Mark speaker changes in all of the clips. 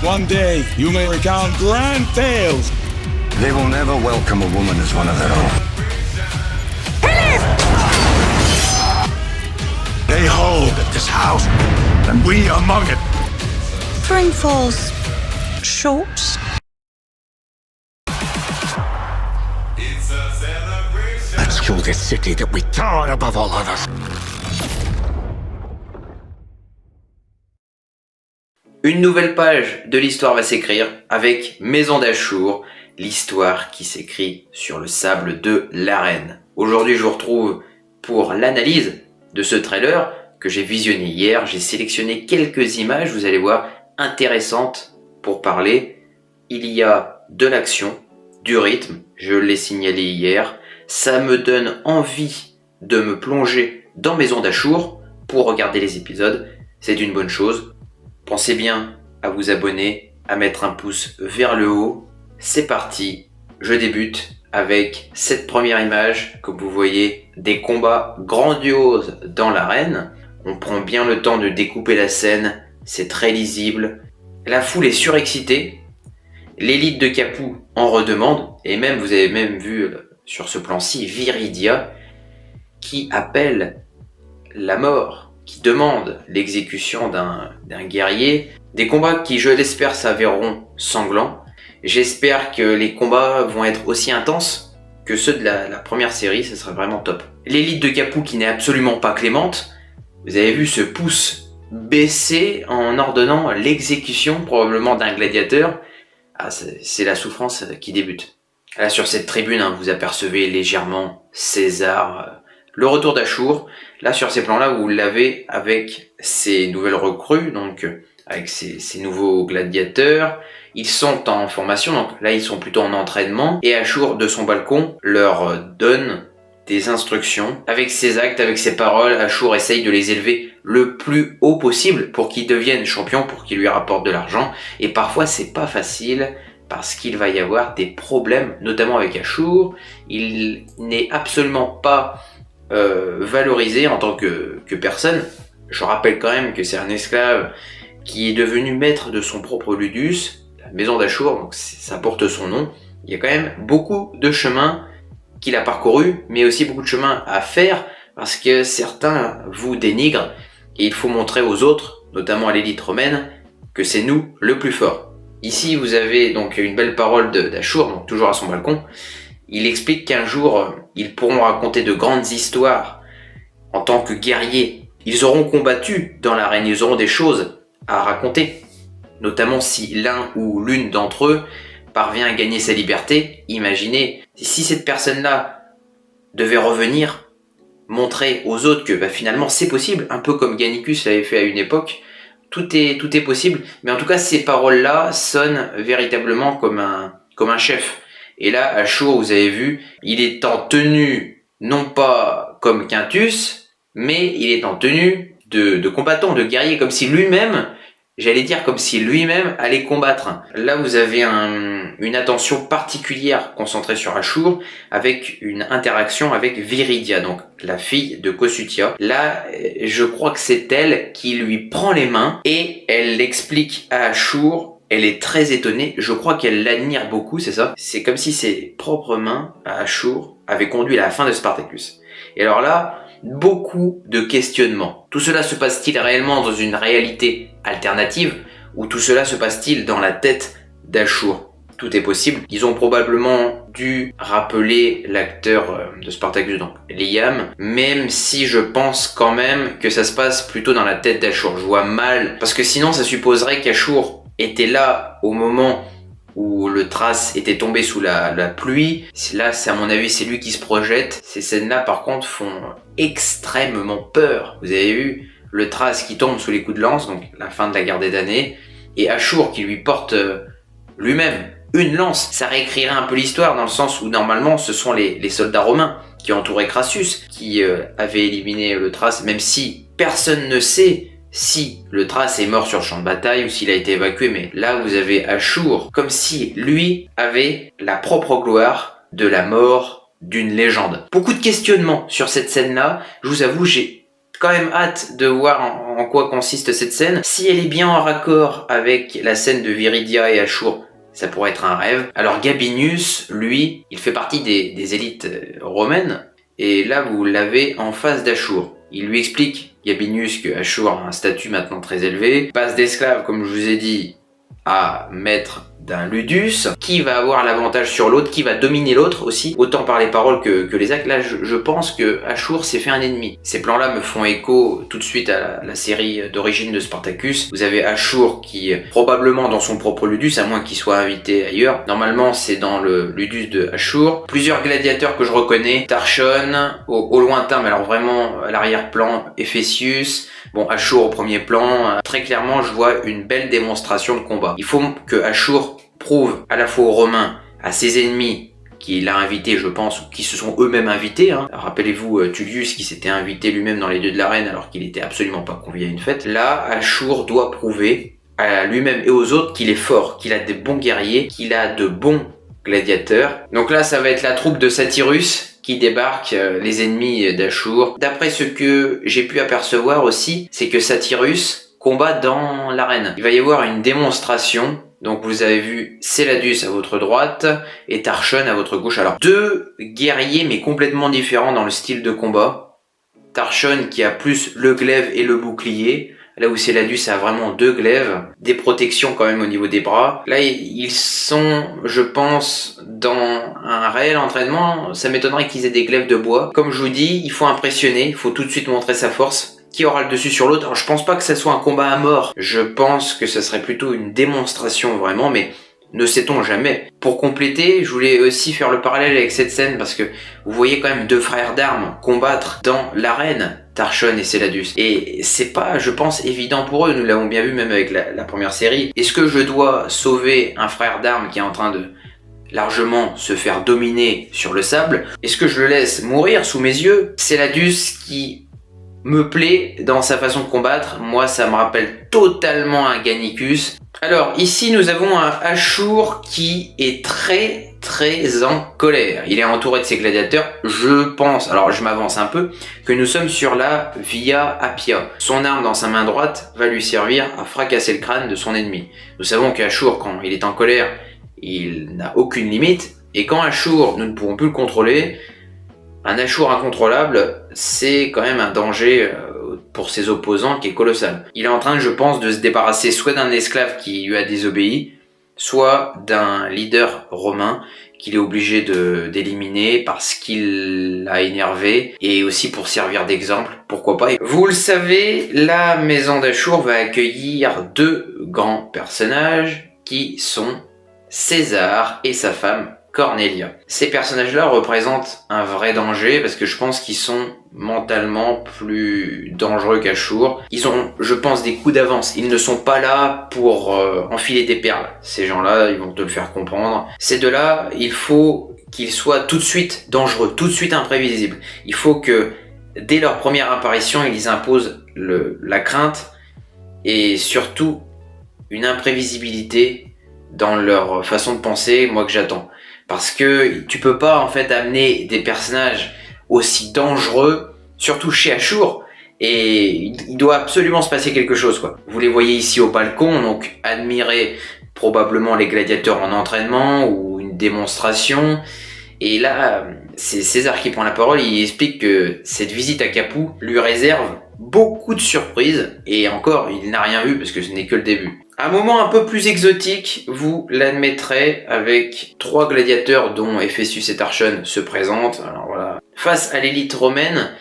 Speaker 1: One day, you may recount grand tales.
Speaker 2: They will never welcome a woman as one of their own. They hold at this house, and we among it.
Speaker 3: Spring falls short.
Speaker 2: Let's show this city that we tower above all others.
Speaker 4: Une nouvelle page de l'histoire va s'écrire avec Maison d'Achour, l'histoire qui s'écrit sur le sable de l'arène. Aujourd'hui, je vous retrouve pour l'analyse de ce trailer que j'ai visionné hier. J'ai sélectionné quelques images, vous allez voir, intéressantes pour parler. Il y a de l'action, du rythme, je l'ai signalé hier. Ça me donne envie de me plonger dans Maison d'Achour pour regarder les épisodes. C'est une bonne chose. Pensez bien à vous abonner, à mettre un pouce vers le haut. C'est parti, je débute avec cette première image que vous voyez des combats grandioses dans l'arène. On prend bien le temps de découper la scène, c'est très lisible. La foule est surexcitée, l'élite de Capoue en redemande, et même vous avez même vu sur ce plan-ci Viridia qui appelle la mort, qui demande l'exécution d'un guerrier. Des combats qui, je l'espère, s'avéreront sanglants. J'espère que les combats vont être aussi intenses que ceux de la première série, ce serait vraiment top. L'élite de Capoue qui n'est absolument pas clémente, vous avez vu ce pouce baissé en ordonnant l'exécution probablement d'un gladiateur. Ah, c'est la souffrance qui débute. Là sur cette tribune, vous apercevez légèrement César, le retour d'Achour. Là sur ces plans-là, vous l'avez avec ces nouvelles recrues, donc avec ces nouveaux gladiateurs. Ils sont en formation, donc là ils sont plutôt en entraînement. Et Achour, de son balcon, leur donne des instructions. Avec ses actes, avec ses paroles, Achour essaye de les élever le plus haut possible pour qu'ils deviennent champions, pour qu'ils lui rapportent de l'argent. Et parfois c'est pas facile, parce qu'il va y avoir des problèmes, notamment avec Achour. Il n'est absolument pas valorisé en tant que personne. Je rappelle quand même que c'est un esclave qui est devenu maître de son propre ludus, la maison d'Achour, donc ça porte son nom. Il y a quand même beaucoup de chemins qu'il a parcouru, mais aussi beaucoup de chemins à faire, parce que certains vous dénigrent, et il faut montrer aux autres, notamment à l'élite romaine, que c'est nous le plus fort. Ici, vous avez donc une belle parole d'Achour, donc toujours à son balcon. Il explique qu'un jour, ils pourront raconter de grandes histoires en tant que guerriers. Ils auront combattu dans l'arène, ils auront des choses à raconter. Notamment si l'un ou l'une d'entre eux parvient à gagner sa liberté. Imaginez, si cette personne-là devait revenir, montrer aux autres que finalement c'est possible, un peu comme Gannicus l'avait fait à une époque. Tout est possible, mais en tout cas ces paroles-là sonnent véritablement comme un chef. Et là, Achour, vous avez vu, il est en tenue, non pas comme Quintus, mais il est en tenue de combattant, de guerrier, comme si lui-même, comme si lui-même allait combattre. Là, vous avez une attention particulière concentrée sur Achour, avec une interaction avec Viridia, donc la fille de Kossuthia. Là, je crois que c'est elle qui lui prend les mains, et elle explique à Achour. Elle est très étonnée, je crois qu'elle l'admire beaucoup, c'est ça. C'est comme si ses propres mains, à Achour, avaient conduit à la fin de Spartacus. Et alors là, beaucoup de questionnements. Tout cela se passe-t-il réellement dans une réalité alternative, ou tout cela se passe-t-il dans la tête d'Achour? Tout est possible. Ils ont probablement dû rappeler l'acteur de Spartacus, donc Liam, même si je pense quand même que ça se passe plutôt dans la tête d'Achour. Je vois mal, parce que sinon ça supposerait qu'Achour était là au moment où le Thrace était tombé sous la pluie. Là, à mon avis, c'est lui qui se projette. Ces scènes-là, par contre, font extrêmement peur. Vous avez vu le Thrace qui tombe sous les coups de lance, donc la fin de la guerre des damnés, et Achour qui lui porte lui-même une lance. Ça réécrirait un peu l'histoire, dans le sens où normalement, ce sont les soldats romains qui entouraient Crassus, qui avaient éliminé le Thrace, même si personne ne sait si le Thrace est mort sur le champ de bataille ou s'il a été évacué, mais là vous avez Achour comme si lui avait la propre gloire de la mort d'une légende. Beaucoup de questionnements sur cette scène-là. Je vous avoue, j'ai quand même hâte de voir en quoi consiste cette scène. Si elle est bien en raccord avec la scène de Viridia et Ashur, ça pourrait être un rêve. Alors Gabinius, lui, il fait partie des élites romaines, et là vous l'avez en face d'Ashur. Il lui explique, Gabinius, que Ashur a un statut maintenant très élevé, passe d'esclave, comme je vous ai dit, à maître d'un ludus, qui va avoir l'avantage sur l'autre, qui va dominer l'autre aussi, autant par les paroles que les actes. Là, je pense que Ashur s'est fait un ennemi. Ces plans-là me font écho tout de suite à la série d'origine de Spartacus. Vous avez Ashur qui, probablement dans son propre ludus, à moins qu'il soit invité ailleurs, normalement c'est dans le ludus de Ashur. Plusieurs gladiateurs que je reconnais, Tarchon, au lointain, mais alors vraiment à l'arrière-plan, Ephésius, bon, Ashur au premier plan. Très clairement, je vois une belle démonstration de combat. Il faut que Ashur prouve à la fois aux Romains, à ses ennemis qu'il a invités, je pense, ou qui se sont eux-mêmes invités. Rappelez-vous Tullius qui s'était invité lui-même dans les dieux de l'arène alors qu'il n'était absolument pas convié à une fête. Là, Ashur doit prouver à lui-même et aux autres qu'il est fort, qu'il a des bons guerriers, qu'il a de bons gladiateurs. Donc là, ça va être la troupe de Satyrus qui débarque, les ennemis d'Ashur. D'après ce que j'ai pu apercevoir aussi, c'est que Satyrus combat dans l'arène. Il va y avoir une démonstration. Donc vous avez vu Céladus à votre droite et Tarchon à votre gauche. Alors deux guerriers mais complètement différents dans le style de combat. Tarchon qui a plus le glaive et le bouclier, là où Céladus a vraiment deux glaives, des protections quand même au niveau des bras. Là ils sont, je pense, dans un réel entraînement. Ça m'étonnerait qu'ils aient des glaives de bois. Comme je vous dis, il faut impressionner, il faut tout de suite montrer sa force. Qui aura le dessus sur l'autre? Alors je pense pas que ça soit un combat à mort, je pense que ça serait plutôt une démonstration vraiment, mais ne sait-on jamais. Pour compléter, je voulais aussi faire le parallèle avec cette scène parce que vous voyez quand même deux frères d'armes combattre dans l'arène, Tarchon et Céladus. Et c'est pas, je pense, évident pour eux, nous l'avons bien vu même avec la première série. Est-ce que je dois sauver un frère d'armes qui est en train de largement se faire dominer sur le sable? Est-ce que je le laisse mourir sous mes yeux? Céladus qui me plaît dans sa façon de combattre, moi ça me rappelle totalement un Gannicus. Alors ici nous avons un Ashur qui est très en colère. Il est entouré de ses gladiateurs. Je pense, alors je m'avance un peu, que nous sommes sur la Via Appia. Son arme dans sa main droite va lui servir à fracasser le crâne de son ennemi. Nous savons qu'Ashur, quand il est en colère, il n'a aucune limite, et quand Ashur, nous ne pouvons plus le contrôler, un Ashur incontrôlable, c'est quand même un danger pour ses opposants qui est colossal. Il est en train, je pense, de se débarrasser soit d'un esclave qui lui a désobéi, soit d'un leader romain qu'il est obligé d'éliminer parce qu'il l'a énervé et aussi pour servir d'exemple, pourquoi pas. Vous le savez, la maison d'Ashur va accueillir deux grands personnages qui sont César et sa femme Cornelia. Ces personnages-là représentent un vrai danger parce que je pense qu'ils sont mentalement plus dangereux qu'Ashur. Ils ont, je pense, des coups d'avance. Ils ne sont pas là pour enfiler des perles. Ces gens-là, ils vont te le faire comprendre. Ces deux-là, il faut qu'ils soient tout de suite dangereux, tout de suite imprévisibles. Il faut que, dès leur première apparition, ils imposent la crainte et surtout une imprévisibilité dans leur façon de penser, moi que j'attends. Parce que tu peux pas en fait amener des personnages aussi dangereux, surtout chez Ashur, et il doit absolument se passer quelque chose, quoi. Vous les voyez ici au balcon, donc admirer probablement les gladiateurs en entraînement ou une démonstration. Et là, c'est César qui prend la parole, il explique que cette visite à Capoue lui réserve beaucoup de surprises, et encore, il n'a rien vu parce que ce n'est que le début. Un moment un peu plus exotique, vous l'admettrez, avec trois gladiateurs dont Ephésius et Tarchon se présentent. Alors voilà. Face à l'élite romaine,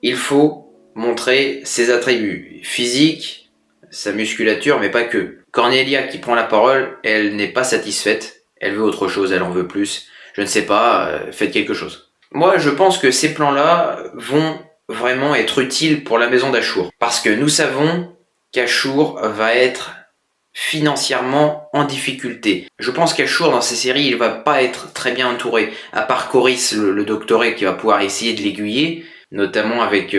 Speaker 4: il faut montrer ses attributs physiques, sa musculature, mais pas que. Cornelia qui prend la parole, elle n'est pas satisfaite, elle veut autre chose, elle en veut plus. Je ne sais pas, faites quelque chose. Moi, je pense que ces plans-là vont vraiment être utiles pour la maison d'Ashur. Parce que nous savons qu'Ashur va être financièrement en difficulté. Je pense qu'Ashur dans ces séries, il va pas être très bien entouré, à part Coris, le doctoré, qui va pouvoir essayer de l'aiguiller, notamment avec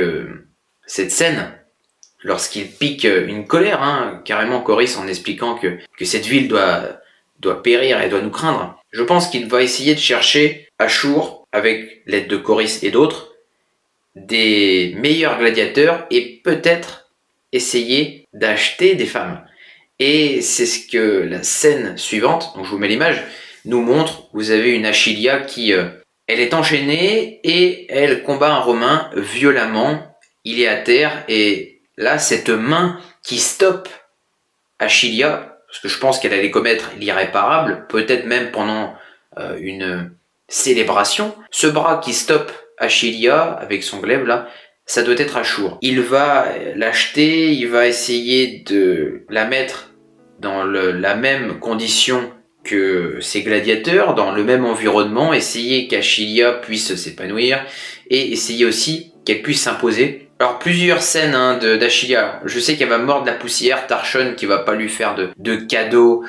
Speaker 4: cette scène, lorsqu'il pique une colère, carrément Coris, en expliquant que cette ville doit périr et doit nous craindre. Je pense qu'il va essayer de chercher Ashur, avec l'aide de Coris et d'autres, des meilleurs gladiateurs et peut-être essayer d'acheter des femmes. Et c'est ce que la scène suivante, donc je vous mets l'image, nous montre. Vous avez une Achilia qui, elle est enchaînée et elle combat un Romain violemment. Il est à terre et là, cette main qui stoppe Achilia, parce que je pense qu'elle allait commettre l'irréparable, peut-être même pendant une célébration. Ce bras qui stoppe Achilia avec son glaive là, ça doit être Achour. Il va l'acheter, il va essayer de la mettre dans la même condition que ses gladiateurs, dans le même environnement, essayer qu'Achilia puisse s'épanouir et essayer aussi qu'elle puisse s'imposer. Alors plusieurs scènes d'Achilia, je sais qu'elle va mordre la poussière, Tarchon qui va pas lui faire de cadeaux,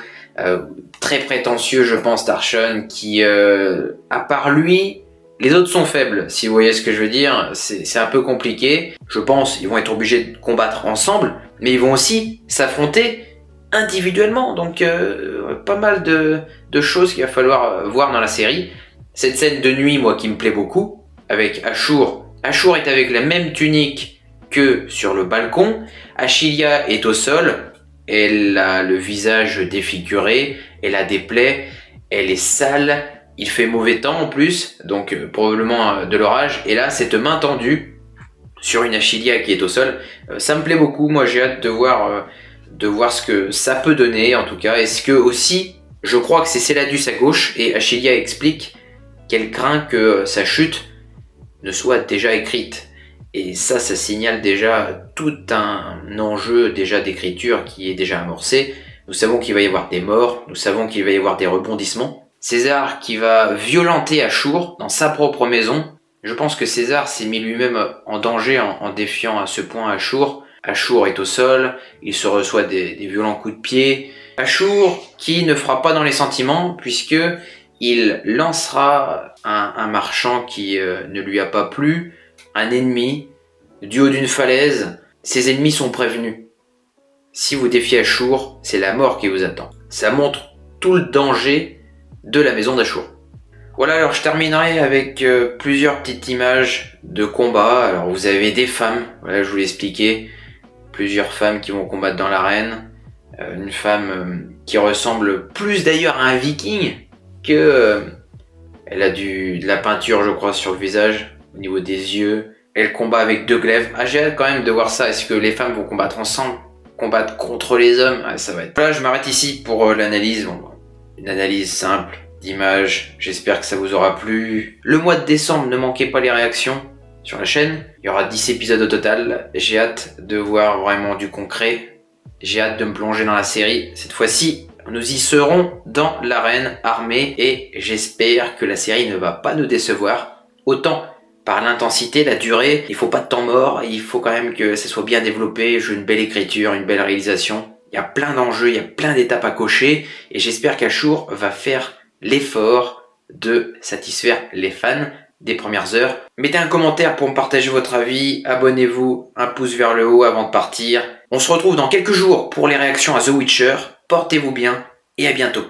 Speaker 4: très prétentieux je pense Tarchon, qui à part lui, les autres sont faibles, si vous voyez ce que je veux dire, c'est un peu compliqué. Je pense qu'ils vont être obligés de combattre ensemble, mais ils vont aussi s'affronter individuellement, donc pas mal de choses qu'il va falloir voir dans la série. Cette scène de nuit, moi, qui me plaît beaucoup, avec Achour. Achour est avec la même tunique que sur le balcon. Achilia est au sol, elle a le visage défiguré, elle a des plaies, elle est sale, il fait mauvais temps en plus, donc probablement de l'orage. Et là, cette main tendue sur une Achilia qui est au sol, ça me plaît beaucoup. Moi, j'ai hâte de voir ce que ça peut donner, en tout cas. Est-ce que aussi, je crois que c'est Céladus à gauche, et Achilia explique qu'elle craint que sa chute ne soit déjà écrite. Et ça signale déjà tout un enjeu déjà d'écriture qui est déjà amorcé. Nous savons qu'il va y avoir des morts, nous savons qu'il va y avoir des rebondissements. César qui va violenter Achour dans sa propre maison. Je pense que César s'est mis lui-même en danger en défiant à ce point Achour. Achour est au sol, il se reçoit des violents coups de pied. Achour qui ne fera pas dans les sentiments puisque il lancera un marchand qui ne lui a pas plu, un ennemi, du haut d'une falaise. Ses ennemis sont prévenus. Si vous défiez Achour, c'est la mort qui vous attend. Ça montre tout le danger de la maison d'Achour. Voilà, alors je terminerai avec plusieurs petites images de combat. Alors vous avez des femmes, voilà, je vous l'ai expliqué. Plusieurs femmes qui vont combattre dans l'arène. Une femme qui ressemble plus d'ailleurs à un viking que elle a de la peinture, je crois, sur le visage, au niveau des yeux. Elle combat avec 2 glaives. Ah, j'ai hâte quand même de voir ça. Est-ce que les femmes vont combattre ensemble, combattre contre les hommes? Ah, ça va être... Voilà, je m'arrête ici pour l'analyse. Bon, une analyse simple d'images. J'espère que ça vous aura plu. Le mois de décembre, ne manquez pas les réactions sur la chaîne. Il y aura 10 épisodes au total. J'ai hâte de voir vraiment du concret. J'ai hâte de me plonger dans la série. Cette fois-ci, nous y serons dans l'arène armée et j'espère que la série ne va pas nous décevoir. Autant par l'intensité, la durée, il faut pas de temps mort, il faut quand même que ça soit bien développé, une belle écriture, une belle réalisation. Il y a plein d'enjeux, il y a plein d'étapes à cocher et j'espère qu'Achour va faire l'effort de satisfaire les fans des premières heures. Mettez un commentaire pour me partager votre avis, abonnez-vous, un pouce vers le haut avant de partir. On se retrouve dans quelques jours pour les réactions à The Witcher. Portez-vous bien et à bientôt.